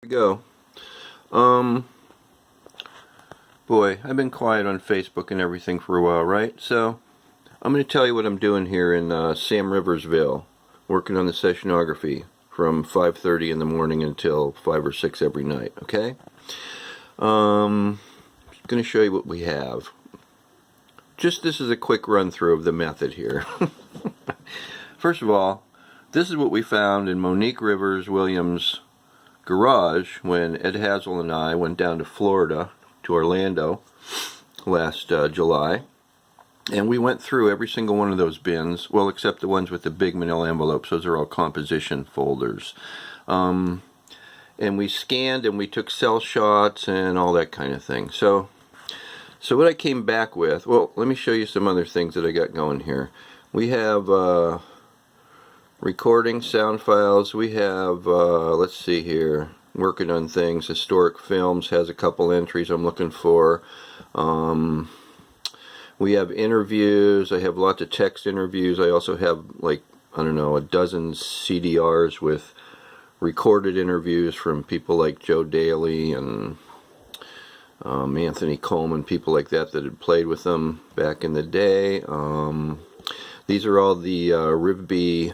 Go. Boy, I've been quiet on Facebook and everything for a while, right? So, I'm going to tell you what I'm doing here in Sam Riversville, working on the sessionography from 5:30 in the morning until 5 or 6 every night, okay? Going to show you what we have. Just this is a quick run through of the method here. First of all, this is what we found in Monique Rivers Williams' garage when Ed Hazel and I went down to Florida, to Orlando, last July. And we went through every single one of those bins, well, except the ones with the big manila envelopes. Those are all composition folders. And we scanned and we took cell shots and all that kind of thing. So what I came back with, well, let me show you some other things that I got going here. We have recording sound files. We have, let's see here, working on things. Historic Films has a couple entries I'm looking for. We have interviews. I have lots of text interviews. I also have, like, I don't know, a dozen CDRs with recorded interviews from people like Joe Daly and Anthony Coleman, people like that had played with them back in the day. These are all the RivB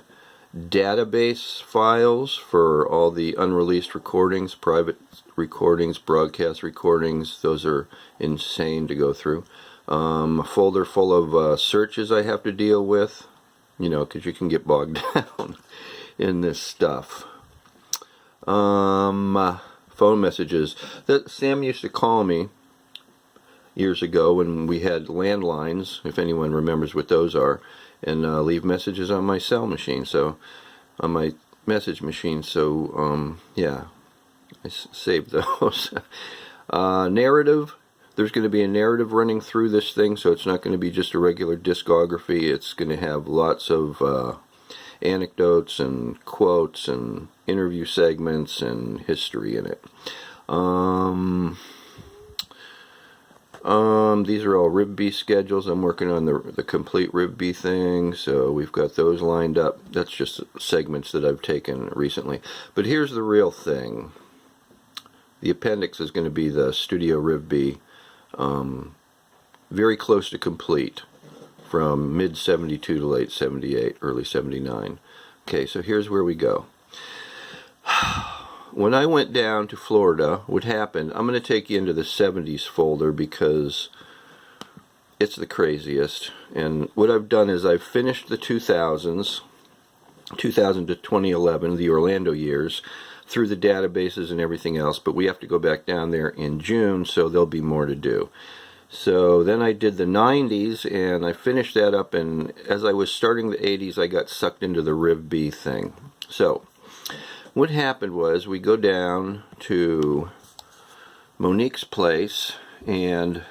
database files for all the unreleased recordings, private recordings, broadcast recordings. Those are insane to go through. A folder full of searches I have to deal with, you know, because you can get bogged down in this stuff. Phone messages that Sam used to call me years ago when we had landlines, if anyone remembers what those are, and leave messages on my cell machine, so on my message machine. So yeah, I saved those. Narrative. There's going to be a narrative running through this thing, so it's not going to be just a regular discography. It's going to have lots of anecdotes and quotes and interview segments and history in it. These are all RivB schedules. I'm working on the complete RivB thing, so we've got those lined up. That's just segments that I've taken recently. But here's the real thing. The appendix is going to be the Studio RivB, very close to complete, from mid-72 to late 78, early 79. Okay, so here's where we go. When I went down to Florida, what happened, I'm going to take you into the 70s folder because it's the craziest. And what I've done is I've finished the 2000s, 2000 to 2011, the Orlando years, through the databases and everything else, but we have to go back down there in June, so there'll be more to do. So then I did the 90s, and I finished that up, and as I was starting the 80s, I got sucked into the RivB thing. So what happened was we go down to Monique's place, and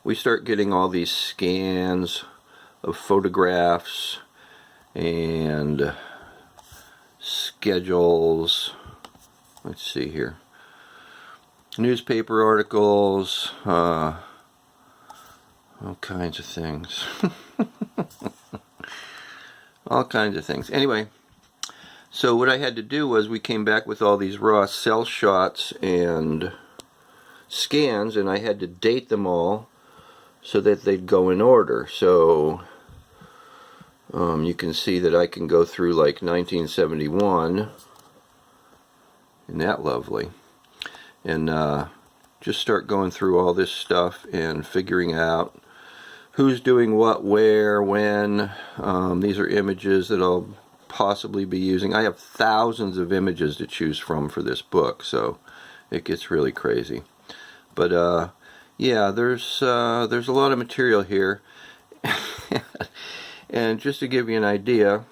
we start getting all these scans of photographs and schedules. Let's see here. Newspaper articles, all kinds of things. All kinds of things. Anyway, so what I had to do was we came back with all these raw cell shots and scans, and I had to date them all so that they'd go in order. So you can see that I can go through like 1971. Isn't that lovely? And just start going through all this stuff and figuring out who's doing what, where, when. These are images that I'll possibly be using. I have thousands of images to choose from for this book, so it gets really crazy. But yeah, there's a lot of material here. And just to give you an idea,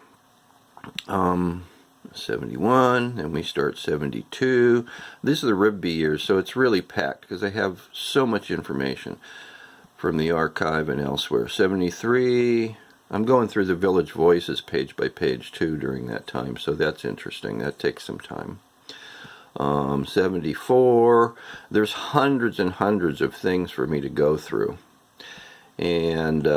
71, and we start 72. This is the RivB years, so it's really packed because I have so much information from the archive and elsewhere. 73, I'm going through the Village Voices page by page too during that time, so that's interesting. That takes some time. 74, there's hundreds and hundreds of things for me to go through. And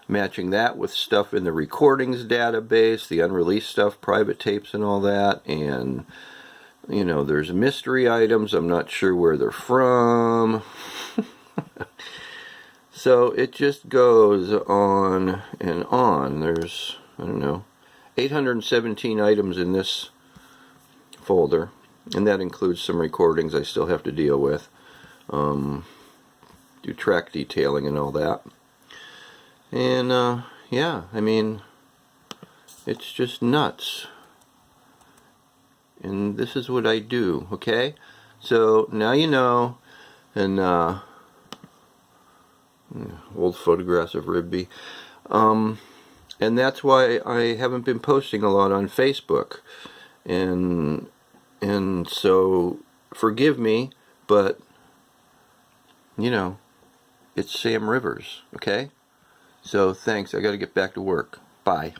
matching that with stuff in the recordings database, the unreleased stuff, private tapes and all that, and You know, there's mystery items. I'm not sure where they're from. So it just goes on and on. There's, I don't know, 817 items in this folder, and that includes some recordings I still have to deal with. Do track detailing and all that. And yeah, I mean, it's just nuts. And this is what I do, okay? So now you know. And old photographs of Rigby. And that's why I haven't been posting a lot on Facebook. And so forgive me, but you know, it's Sam Rivers, okay? So thanks. I got to get back to work. Bye.